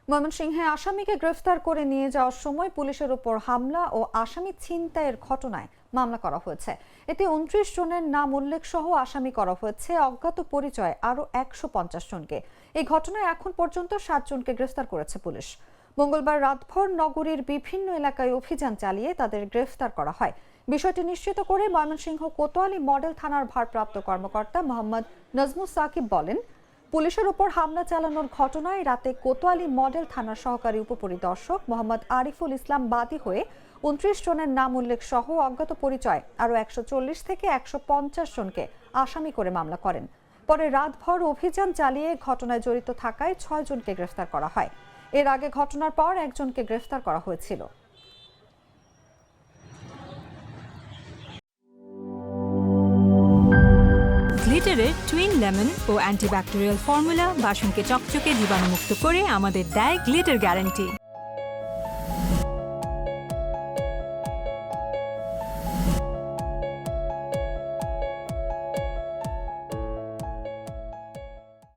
ময়মনসিংহে আসামিকে গ্রেফতার করে নিয়ে যাওয়ার সময় পুলিশের উপর হামলা ও আসামি ছিনতাইয়ের ঘটনায় মামলা করা হয়েছে। এতে 29 জনের নাম উল্লেখ সহ আসামি করা হয়েছে অজ্ঞাত পরিচয় আরও 150 জনকে। এই ঘটনায় এখন পর্যন্ত 7 জনকে গ্রেফতার করেছে পুলিশ। মঙ্গলবার রাতভর নগরীর বিভিন্ন এলাকায় অভিযান চালিয়ে তাদের গ্রেফতার করা হয়। বিষয়টি নিশ্চিত করে ময়মনসিংহ কোতোয়ালি মডেল থানার ভারপ্রাপ্ত কর্মকর্তা মোহাম্মদ নজমুস সাকিব বলেন, পুলিশের উপর হামলা চালানোর ঘটনায় রাতে কোতোয়ালি মডেল থানার সহকারী উপপরিদর্শক মোহাম্মদ আরিফুল ইসলাম বাদী হয়ে 29 জনের নাম উল্লেখ সহ অজ্ঞাত পরিচয় আরও 140 থেকে 150 জনকে আসামি করে মামলা করেন। পরে রাতভর অভিযান চালিয়ে ঘটনায় জড়িত থাকায় 6 জনকে গ্রেফতার করা হয়। এর আগে ঘটনার পর একজনকে গ্রেফতার করা হয়েছিল। গ্লিটারের টুইন লেমন ও অ্যান্টিব্যাকটেরিয়াল ফর্মুলা বাসনকে চকচকে জীবাণুমুক্ত করে আমাদের দেয় গ্লিটার গ্যারান্টি।